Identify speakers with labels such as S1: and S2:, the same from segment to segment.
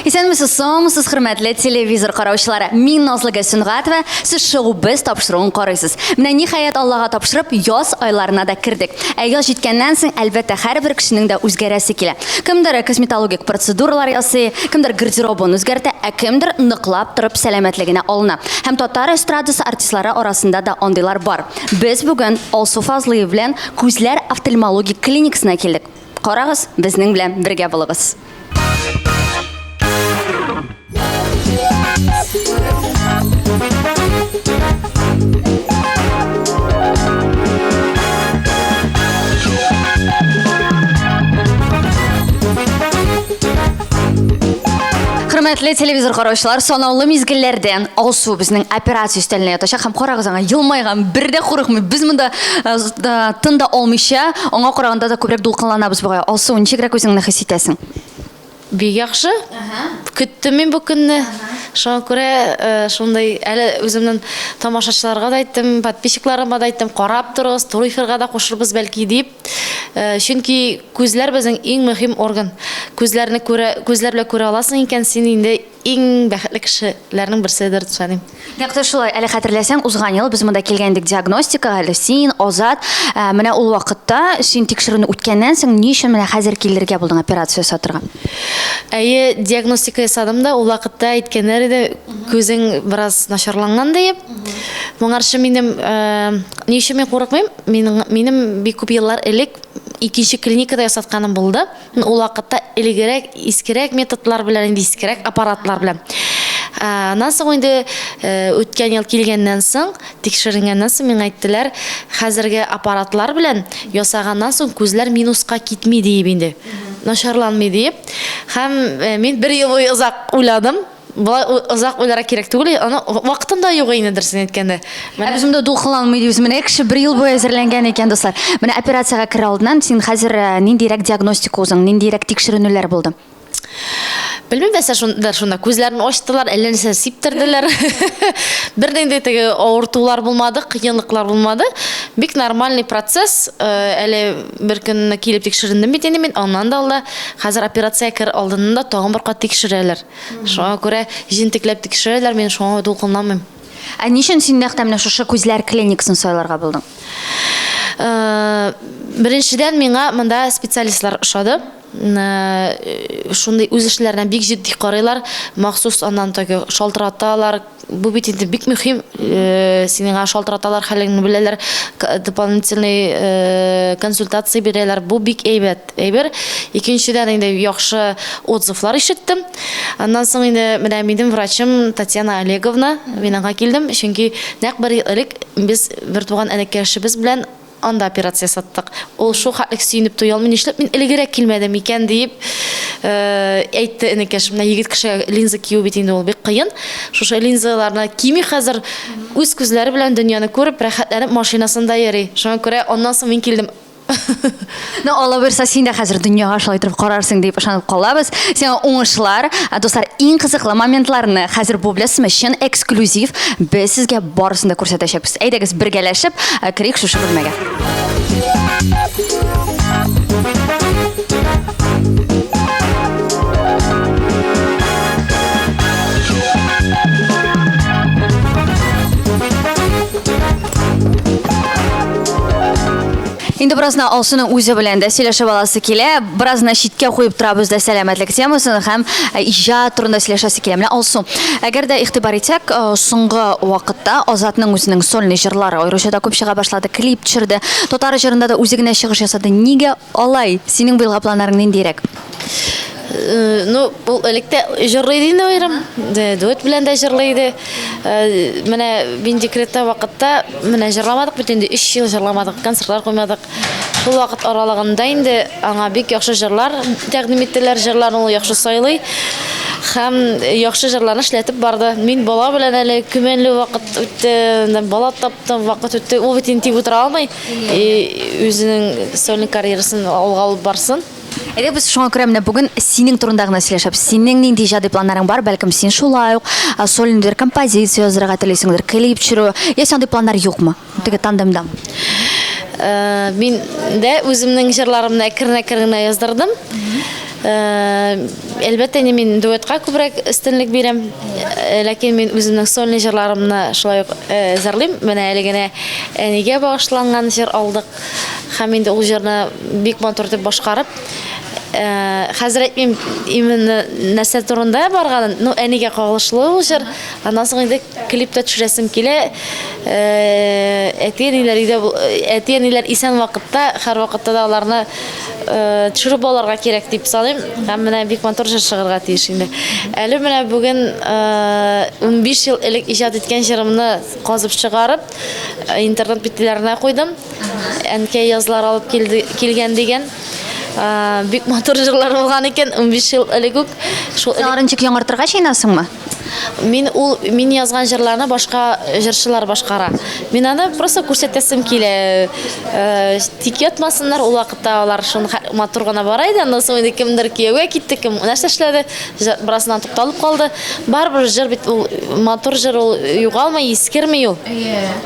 S1: Исәнмесез, саумысыз, хөрмәтле телевизор караучылары. Мин Назлыга Сөнгатова, сез шоу-биз тапшыруын карыйсыз. Менә ниһаять Аллага тапшырып, яз айларына да кирдек. Яз җиткәннән соң, әлбәттә, һәрбер кешенең дә үзгәрәсе килә. Кемдер косметологик процедуралар ясый, кемдер гардеробын үзгәртә, кемдер ныклап торып сәламәтлегенә алына. Һәм татар эстрадасы артистлары арасында да андыйлар бар. Без бүген Алсу Фазлыев белән күзләр офтальмологик клиникасына килдек. Карагыз, безнең белән бергә булыгыз. Хөрмәтле телевизор караучылар, санаулы мизгелләрдән Алсу безнең операция өстәленә ятачак һәм карагыз аңа елмайган, бер дә курыкмый. Без монда тында алмыйча, аңа караганда да күбрәк дулкынланабыз бугай. Алсу, ничегрәк үзеңне хис итәсең?
S2: Бик яхшы. Көттем мин бу көнне. Шуңа күрә шундай әле үземнең тамашачыларга да әйттем, подписчикларыма да әйттем, карап торыгыз, туры эфирга да кушырбыз бәлки дип. Чөнки күзләр безнең иң мөһим орган. Күзләрне күрә, күзләр белән күрә аласың икән, син инде иң бәхетле кешеләрнең берседер дисәм.
S1: Нәкъ шулай, әле хәтерләсәң, узган ел без монда килгәндек диагностикага, әле син, Азат, менә ул вакытта син тикшерүне үткәннән соң ни өчен менә хәзер килергә булдың операция ясатырга?
S2: Әйе, диагностика ясадым да, ул вакытта әйткәннәр иде, күзең бераз начарланган дип. Моңарчы минем ни өчен мин курыкмыйм? Минем бик күп еллар элек икенче клиникада ясатканым булды. Ул вакытта илгәрәк, искерәк методлар белән, искерәк аппаратлар белән. Аннан соң инде үткән ел килгәннән соң, тикшеренгәннән соң миңа әйттеләр, хәзерге аппаратлар белән ясаганнан соң күзләр минуска китми дип инде. Начарланмый дип. Һәм мин бер ел узак уйладым. Узак уйлара кирәк түгел, аны вакытында юк иде дөресен әйткәндә.
S1: Без монда дулкынланмый дибез. Менә кеше бер ел буе әзерләнгән икән, дуслар. Менә операциягә керә алдыннан син хәзер ниндирәк диагностика узың, ниндирәк тикшеренүләр булды?
S2: Белмим, бәсә шунда күзләрен ачтылар, әллә нәрсә сиптерделәр. Бернинди теге авыртулар булмады, кыенлыклар булмады. Бик нормальный процесс. Әле бер көн килеп тикшерендем бит инде мин, аннан да алда хәзер операция кер алдында тагын бер кат тикшерәләр. Шуңа күрә җентекләп тикшерәләр, мин шуңа дулкынланмыйм.
S1: Ничен син нәкъ менә шушы күзләр клиникасын сайларга булдың?
S2: Беренчедән миңа монда специалистлар ошады. Шундай үз эшләренә бик җитди карыйлар, махсус аннан теге шалтыраталар. Бу бит инде бик мөһим. Синең шалтыраталар хәлеңне беләләр, дополнительный консультация бирәләр. Бу бик әйбер. Икенчедән инде яхшы отзывлар ишеттем. Аннан соң инде менә минем врачым Татьяна Олеговна, мин аңа килдем, чөнки нәкъ бер ел элек без бер туган энекәшебез белән анда операция саттык. Ул шул хәтлек сөйнеп туялмый, нишләп мин элегрәк килмәдем икән дип әйтте энекәшем. Менә егет кеше линза кию бит инде ул бик кыен. Шушы линзаларны кими хәзер үз күзләре белән дөньяны күреп, рәхәтләнеп машинасында йөри. Шуңа күрә аннан соң мин килдем.
S1: Ну, Алла бирсә, син дә хәзер дөньяга шулай торып карарсың дип ышанып калабыз. Сиңа уңышлар, дуслар, иң кызыклы моментларны хәзер бу беләсезме, чын эксклюзив без сезгә барысын да күрсәтәчәкбез. Әйдәгез бергәләшеп, кирик шушы бүлмәгә. Инде беразна Алсуның үзе белән дә сөйләшеп аласы килә. Беразна читкә куеп торабыз да сәламәтлек темасын һәм иҗат турында сөйләшәсе килә. Менә Алсу, әгәр дә игътибар итсәк, соңгы вакытта Азатның үзенең сольный җырлары аеруча да күп чыга башлады, клип төшерде. Татар җырында да үзе генә чыгыш ясады. Нигә алай? Синең быелга планнарың ниндирәк?
S2: Ну, ул электә җырлый иде аерым. Дуэт белән дә җырлый иде. Менә мин декретта вакытта менә җырламадык бит инде 3 ел җырламадык, концертлар куймадык. Шул вакыт аралыгында инде аңа бик яхшы җырлар тәкъдим иттеләр, җырларын ул яхшы сайлый. һәм яхшы җырларны эшләтеп барды. Мин бала белән әле күмәнле вакыт үтте, бала таптым, вакыт үтте. Ул бит инде утыра алмый. Үзенең сольник карьерасын алга алып барсын.
S1: Әйдә без шуңа күрә менә бүген синең турында гына сөйләшәбез. Синең нинди иҗади планнарың бар? Бәлкем син шулай ук сольный композиция язырга телисеңдер, клип төшерү. Яки андый планнар юкмы? Теге тандемда.
S2: Мин дә үземнең җырларымны әкрен-әкрен яздырдым. Әлбәттә мин дуэтка күбрәк өстенлек бирәм, ләкин мин үземнең сольный җырларымны шулай ук җырлыйм. Менә әле генә әнигә багышланган җыр алдык. Һәм инде ул җырны бик матур итеп башкарып, хәзер әйтмим именно нәрсә турында барганын, ну әнигә кагылышлы ул җыр. Аннан соң инде клипта төшерәсем килә. Әти-әниләр исән вакытта, һәр вакытта да аларны төшереп алырга кирәк дип саныйм. Һәм менә бик матур җыр чыгарга тиеш инде. Әле менә бүген 15 ел элек иҗат иткән җырымны казып чыгарып, интернет битләренә куйдым. Әнкәй язлар алып килгән дигән. Бик матур җырлар булган икән 15 ел элек үк. Шул
S1: Ярынчык яңартырга чыйнасыңмы?
S2: Мин язган җырларны башка җырчылар башкара. Мин аны просто күрсәтәсем килә. Тик ятмасыннар, ул вакытта алар шуны матур гына бара иде. Аннан соң инде кемдер кияүгә китте, кем нәрсә эшләде, бераздан тукталып калды. Барбер җыр бит ул матур җыр, ул югалмый, искерми ул.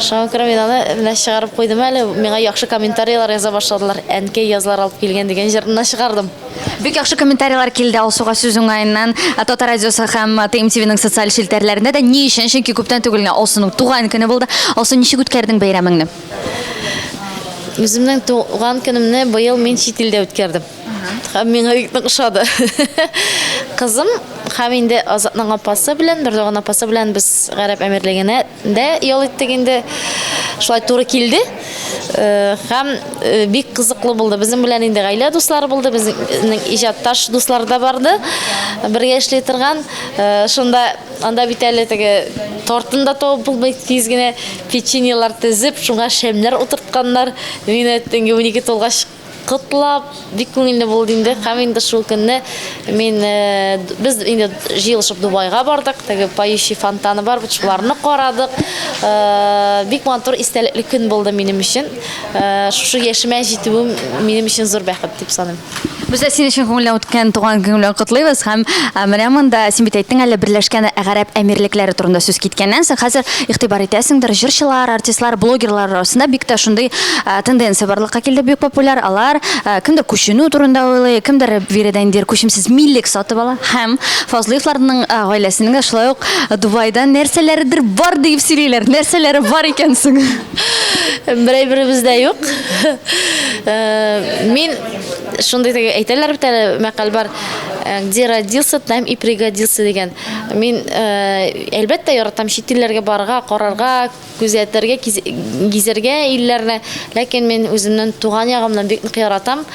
S2: Шуңа күрә мин аны менә чыгарып куйдым әле. Миңа яхшы комментарийлар яза башладылар. Әнкәй язлар алып килгән дигән җырны чыгардым.
S1: Бик яхшы комментарийлар килде Алсуга сүз уңаеннан. Тота радиосы һәм ТМТВның социаль челтәрләрендә дә ни өчен, чөнки күптән түгел Алсуның туган көне булды. Алсу, ничек үткәрдең бәйрәмеңне?
S2: Үземнең туган көнемне быел мин чит илдә үткәрдем. Һәм миңа бик ошады. Кызым һәм инде Азатның апасы белән, Бердаган апасы белән без Гарәп әмирлегенә дә ял иттек инде. Шулай туры килде. Һәм бик кызыклы булды. Безнең белән инде гаилә дуслары булды, безнең иҗатташ дуслар да барды. Бергә эшли торган. Шунда анда бит әле теге тортында табып булмый, тиз генә печеньелар тезеп, шуңа шәмнәр утыртканнар. Мин әйттем, 12 тулгач кытлап, бик күңелле булды инде. Һәм инде шул көнне без инде җыелышып Дубайга бардык. Теге поющий фонтаны бар, шуларны карадык. Бик матур истәлекле көн булды минем өчен. Шушы яшемә җитүем минем өчен зур бәхет дип саныйм.
S1: Без син өчен күңелле үткән туган көн белән котлыйбыз һәм менә монда син бит әйттең әле Берләшкән Гарәп Әмирлекләре турында сүз киткәннән соң хәзер игътибар итәсеңдер, җырчылар, артистлар, блогерлар арасында бик тә шундый тенденция барлыкка килде, бик популяр. Алар кемдер күченү турында уйлый, кемдер биредән дир күчемсез миллек сатып ала. Һәм Фазлыевларның гаиләсенең дә шулай ук Дубайдан нәрсәләрдер бар дип сөйлиләр. Нәрсәләре бар икән соң?
S2: Беребездә юк. Мин шундый әйтәләр бит әле мәкаль бар. Где родился, там и пригодился дигән. Мин әлбәттә яратам чит илләргә барырга, карарга, күзәтергә, гизергә илләрне. Ләкин мин үземнең туган ягымны бик нык яратам.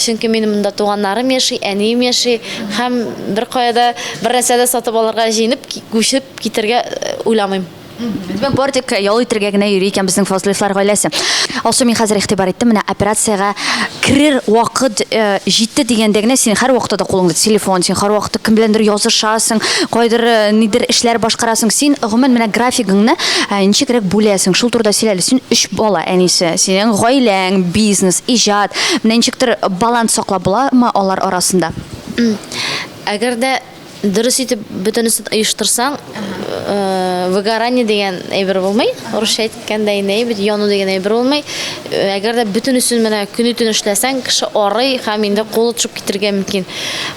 S2: Чөнки минем монда туганнарым яши, әнием яши һәм бер кайда бер нәрсәдә сатып алырга җыенып, күчеп китергә уйламыйм.
S1: Мен бардык ял итәргә генә йөри икән безнең Фазлыевлар гаиләсе. Алсу, мин хәзер игътибар иттем, менә операциягә керер вакыт җитте дигәндә генә син һәр вакытта да кулыңда телефон, син һәр вакытта кем беләндер язышасың, кайдыр нидер эшләр башкарасың. Син гомумән менә графигыңны ничегрәк бүләсең? Шул турыда сөйләле. Син 3 бала әнисе, синең гаиләң, бизнес, иҗат, менә ничектер баланс саклап буламы алар арасында?
S2: Әгәр дә дөрес итеп бөтенесен оештырсаң, выгорание дигән әйбер булмый. Русча әйткәндә инде бит яну дигән әйбер булмый. Әгәр дә бөтенесен менә көн-төн эшләсәң, кеше арый һәм инде кулы төшеп китергә мөмкин.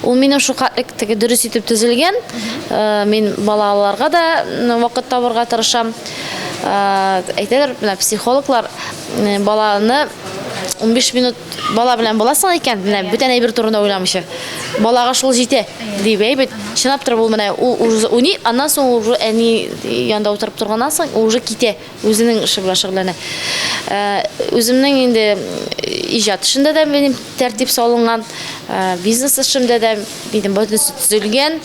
S2: Ул минем шуkatlык теге дөрес итеп төзелгән. Мин балаларга да вакыт табырга тырышам. Әйтәләр, менә психологлар баланы 15 минут бала белән буласың икән, менә бүтән әйбер турында уйламыйча. Балага шул җитә дип әйбит. Чынлап тора бу менә уни, аннан соң ул әни янда утырып торганнан соң ул уже китә, үзенең эше белән шөгыльләнә. Үземнең инде иҗат эшендә дә минем тәртип салынган, бизнес эшемдә дә минем бөтенесе төзелгән.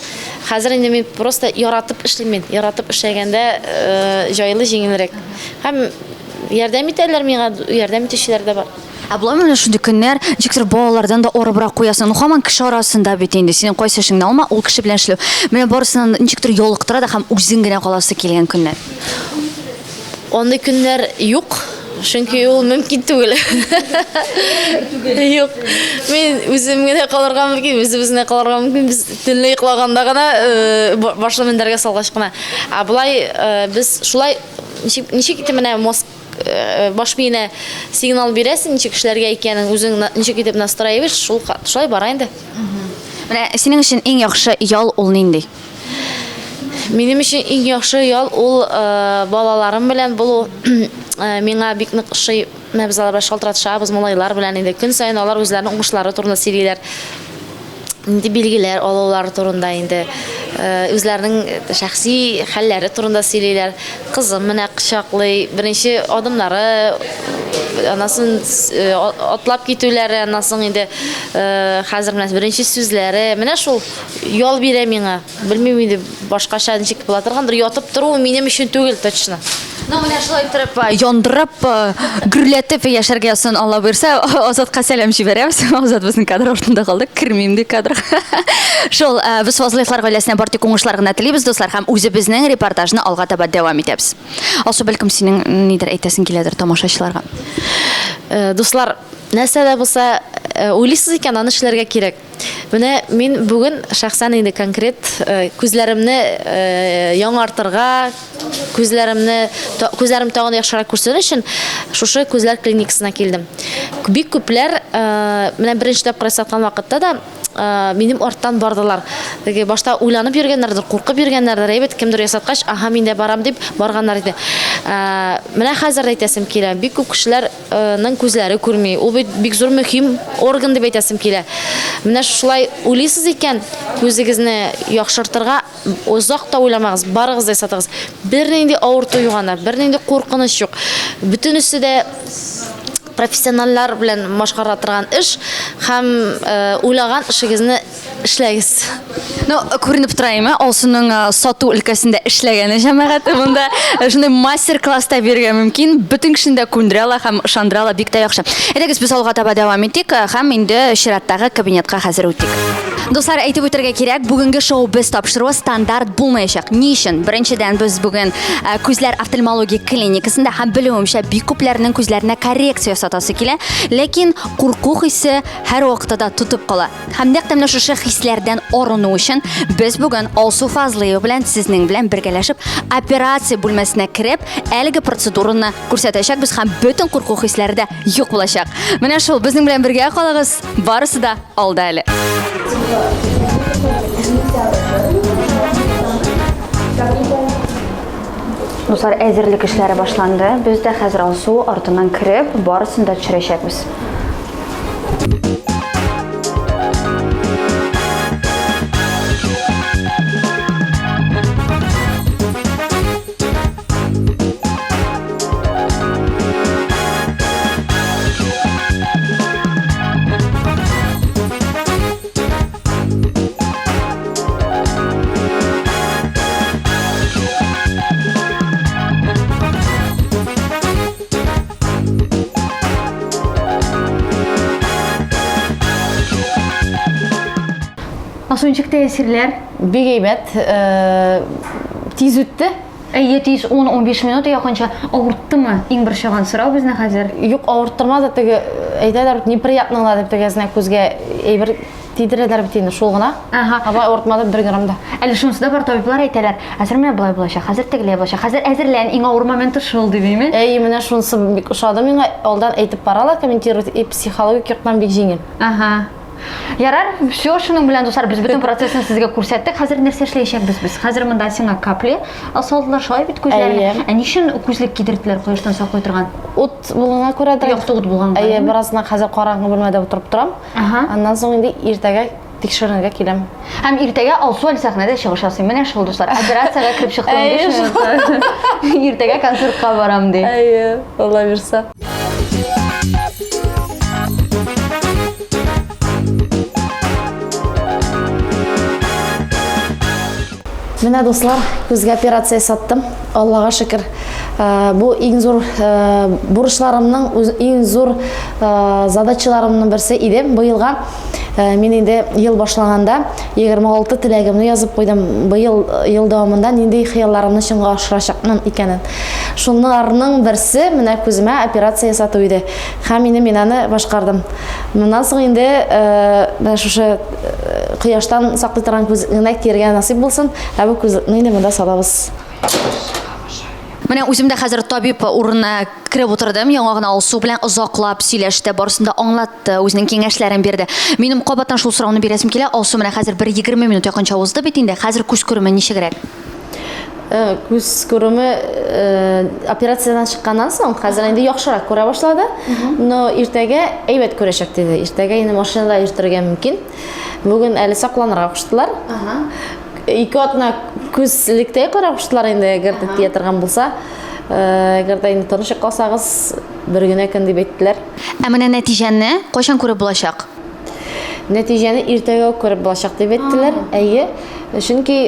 S2: Хәзер инде мин просто яратып эшлим. Яратып эшләгәндә җайлы, җиңелрәк. Һәм ярдәм итәләр миңа, ярдәм итүчеләр дә бар.
S1: Булай менә шундый көннәр, ничектер балалардан да арыбрак куясың. Һаман кеше арасында бит инде. Синең кайсы эшеңне алма, ул кеше белән эшләү. Менә барысыннан ничектер ялыктыра да һәм үзең генә каласы килгән көннәр.
S2: Ондай көннәр юк. Чөнки ул мөмкин түгел. Юк. Мен үзем генә калырга мөмкин, үзебезне калырга мөмкин. Без төнле йоклаганда гына башлы мендәргә салгач кына. Булай без шулай ничек итеп менә мозг баш миенә сигнал бирәсең, ничек эшләргә икәнен үзең ничек итеп настраиваешь, шулай бара инде.
S1: Менә синең өчен иң яхшы ял ул нинди?
S2: Минем өчен иң яхшы ял ул балаларым белән булу. Миңа бик нык ошый. Без алар белән шалтыратышабыз, малайлар белән инде көн сайын алар үзләренең уңышлары турында сөйлиләр. Инде билгеләр алулар турында инде үзләренең шәхси хәлләре турында сөйлиләр. Кызым менә кычаклый, беренче адымнары, анасын атлап китүләре, анасын инде хәзер менә беренче сүзләре. Менә шул ял бирә миңа. Белмим инде башкача ничек була торгандыр, ятып тору минем өчен түгел точно.
S1: Ну, менә шулай итеп яндырып, гөрләтеп яшәргә ясын Алла бирсә, Азатка сәлам җибәрәбез. Азат безнең кадр ортында калды, кирмим ди кадр. Шул без Фазлыйлар гаиләсенә бартик уңышлар гына телибез, дуслар, һәм үзебезнең репортажны алга таба дәвам итәбез. Алсу бәлкем синең нидер әйтәсең киләдер тамашачыларга.
S2: Дуслар, нәрсә дә булса, уйлыйсыз икән, аны эшләргә кирәк. Менә мин бүген шәхсән инде конкрет күзләремне яңартырга, күзләрем тагын яхшырак күрсәтер өчен шушы күзләр клиникасына килдем. Бик күпләр менә беренче тапкыр саткан вакытта да минем арттан бардылар. Теге башта уйланып йөргәннәрдер, куркып йөргәннәрдер, әйбәт кемдер ясаткач, аха мин дә барам дип барганнар иде. Менә хәзер әйтәсем килә, бик күп кешеләрнең күзләре күрми. Ул бик зур мөһим орган дип әйтәсем килә. Менә шулай уйлыйсыз икән, күзегезне яхшыртырга озак та уйламагыз, барыгыз да сатыгыз. Бернинди авырту югана, бернинди куркыныч юк. Бөтенесе дә профессионаллар белән башкара торган эш һәм уйлаган эшегезне эшләгез.
S1: Ну, күренеп тораймы, Алсуның сату өлкәсендә эшләгәне җәмәгате монда шундый мастер-класста бирергә мөмкин. Бүтән кешендә күндерәла һәм ышандырала бик тә яхшы. Әйдәгез без алга таба дәвам итик һәм инде чираттагы кабинетка хәзер үтик. Дуслар, әйтеп үтәргә кирәк, бүгенге шоу без тапшыруы стандарт булмаячак. Ни өчен? Беренчедән без бүген күзләр офтальмология клиникасында һәм белүемчә бик күпләрнең күзләренә коррекция ясатасы килә, ләкин курку хисе һәр вакытта тутып кала. Һәм нәкъ менә шушы хисләрдән арыну өчен без бүген Алсу Фазлыева белән сезнең белән бергәләшеп операция бүлмәсенә кереп, әлеге процедураны күрсәтәчәкбез һәм бөтен курку хисләре дә юк булачак. Менә шул безнең белән бергә калыгыз. Барысы да алда әле. Дуслар, әзерлек эшләре башланды. Без дә хәзер Алсу артыннан кирип, барысын да төшерәчәкбез. Асунчык тәэсирләр
S2: Бик әйбәт, тиз үтте.
S1: Әйе, 10-15 минут якынча авырттымы? Иң бер чыган сорау безне хәзер.
S2: Юк, авырттырмады, теге әйтәләр, неприятныйлар дип тегезне күзгә әйбер тидерәләр бит инде шул гына. Аба авыртмады 1 грамм да.
S1: Әле шунысы да бар, табиблар әйтәләр. Хәзер менә булай булачак, хәзер тегеләй булачак. Хәзер әзерлән, иң авыр моменты шул дибеме?
S2: Әйе, менә шунысы бик ошады миңа. Алдан әйтеп баралар, комментировать, психологик яктан бик җиңел.
S1: Ярар, все шуның белән дуслар, без бөтен процессны сезгә күрсәттек. Хәзер нәрсә эшләячәкбез без? Хәзер монда сиңа капли салдылар, шулай бит күзләргә. Ә нишен күзлек кидерделәр кояштан саклый торган?
S2: Ут булгана күрә дә.
S1: Якты ут булганга.
S2: Әйе, бераздан хәзер караңгы бүлмәдә утырып торам. Аннан соң инде иртәгә тикшерергә киләм.
S1: Һәм иртәгә Алсу әле сәхнәдә чыгыш ясый. Менә шул дуслар, операциягә кирип чыктым дип. Иртәгә концертка барам ди.
S2: Әйе, Алла бирсә. Менә дуслар, күзгә операция саттым. Аллага шөкер. Бұл ең зор бурычларымның, ең зор задачаларымның бірсі иде. Бұйылға мен енді ел башлағанда 26 тілегімді yazып қойдым. Бұйыл ел давамында нендей қияларымның шыңға ашырашақмын екенін. Шунларның бірсі мына көзіме операция жасату еді. Һәм мен аны башқардым. Мұнан соң енді шушы қияштан сақтай тұрған көзіне терге насип болсын. Әбі көзіне мұнда салабыз.
S1: Менә үзем дә хәзер табиб урынына киреп утырдым. Яңагына алсу белән озаклап сөйләште, барысында аңлатты, үзенең киңәшләрен бирде. Минем кабаттан шул сорауны бирәсем килә. Алсу менә хәзер 1-20 минут якынча узды бит инде. Хәзер күз күреме ничегрәк?
S2: Күз күреме операциядан чыкканнан соң хәзер инде яхшырак күрә башлады. Но иртәгә әйбәт күрәчәк диде. Иртәгә инде машинада йөртергә мөмкин. Бүген әле сакланырга куштылар. Ике атна күзлектәй карап куштылар инде гәрдә театрган булса. Гәрдә инде тырышып калсагыз бер генә көн дип әйттеләр.
S1: Ә менә нәтиҗәне кайчан күреп булачак?
S2: Нәтиҗәне иртәгә күреп булачак дип әйттеләр. Әйе. Чөнки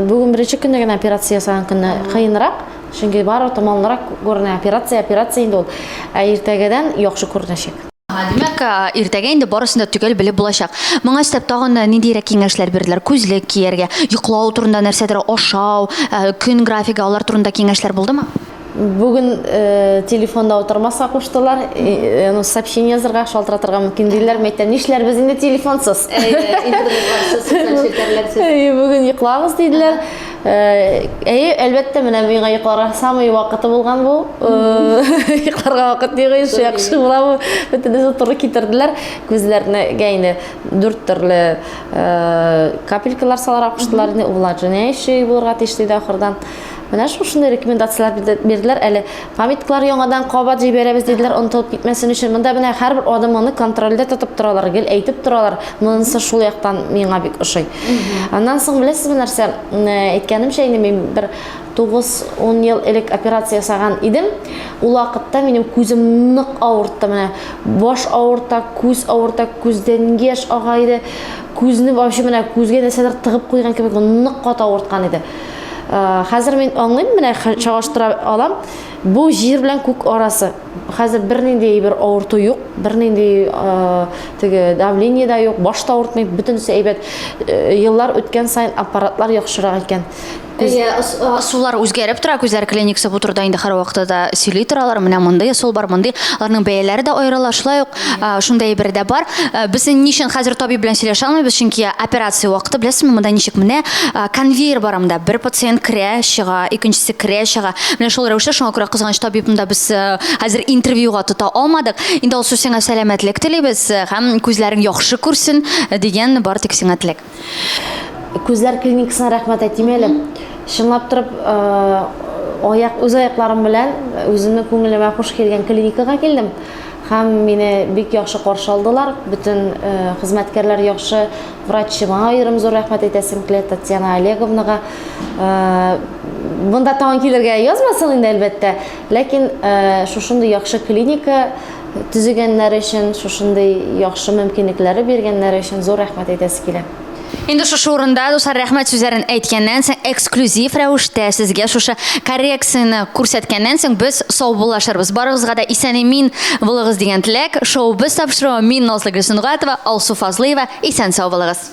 S2: бүген беренче көндә генә операция ясаган көнне кыенрак. Чөнки бары тамамлырак күренә операция инде ул. Ә иртәгәдән яхшы күренәчәк.
S1: Димәк, иртәгә инде барысын да төгәл белеп булачак. Моңа өстәп тагын ниндирәк киңәшләр бирделәр? Күзлек кияргә, йоклау турында нәрсәдер ашау, көн графигы алар турында киңәшләр булдымы?
S2: Бүген телефонда отырмаска куштылар. Сообщение язырга, шалтыратырга мөмкин диләр. Мәйтәм, нишләр без инде телефонсыз? Бүген йоклагыз диделәр. Әлбәттә, менә миңа йокларга самый вакыты булган бу. Йокларга вакыт юк, яхшы була бу. Бөтенесе туры китерделәр. Күзләренә инде 4 төрле капелькалар саларга куштылар. Увлажняющий булырга тиешле ахырдан. Менә шушындай рекомендациялар бирделәр. Әле памяткалар яңадан кабат җибәрәбез диделәр, онытылып китмәсен өчен. Монда менә һәрбер адымны контрольдә тотып торалар, гел әйтеп торалар. Монысы шул яктан миңа бик ошый. Аннан соң беләсезме нәрсә? Әйткәнемчә, инде мин бер 9-10 ел элек операция ясаган идем. Ул вакытта минем күзем нык авыртты. Менә баш авырта, күздән яшь ага иде. Күзне вообще менә күзгә нәрсәдер тыгып куйган кебек нык кат авырткан иде. Хәзер мин аңлыйм, менә чагыштыра алам. Бу җир белән күк арасы. Хәзер бернинди бер авырту юк, бернинди теге давление да юк, башта авыртмый, бөтенесе әйбәт. Еллар үткән сайын аппаратлар яхшырак икән.
S1: Сулар үзгәреп тора, күзләр клиникасы бу турыда инде һәр вакытта да сөйли торалар. Менә мондай сул бар, мондай. Аларның бәяләре дә аерыла, шулай ук шундай бер дә бар. Без ничек хәзер табиб белән сөйләшә алмыйбыз, чөнки операция вакыты беләсезме, монда ничек менә конвейер бар монда. Бер пациент керә, чыга, икенчесе керә, чыга. Менә шул рәвештә шуңа күрә кызганыч табибында без хәзер интервьюга тота алмадык. Инде ул сиңа сәламәтлек телибез һәм күзләрең яхшы күрсен дигән бар тик сиңа теләк.
S2: Күзләр клиникасына рәхмәт әйтим әле. Шыңлап торып, үз аякларым белән үземнең күңелемә хуш килгән клиникага килдем. Һәм мине бик яхшы каршы алдылар. Бүтән хезмәткәрләр яхшы, врачыма аерым зур рәхмәт әйтәсем килә, Татьяна Олеговнага. Монда тагын килергә язмасын инде әлбәттә. Ләкин шушындый яхшы клиника төзегәннәр өчен, шушындый яхшы мөмкинлекләре биргәннәр өчен зур рәхмәт әйтәсе килә.
S1: Инде шушы урында дуслар рәхмәт сүзләрен әйткәннән соң эксклюзив рәвештә сезгә шушы коррекцияны күрсәткәннән соң без сау булашырбыз. Барыгызга да исән-имин булыгыз дигән теләк. Шоу без тапшыруы мин Назлы Гөлсөнгатова, Алсу Фазлыева. Исән сау булыгыз.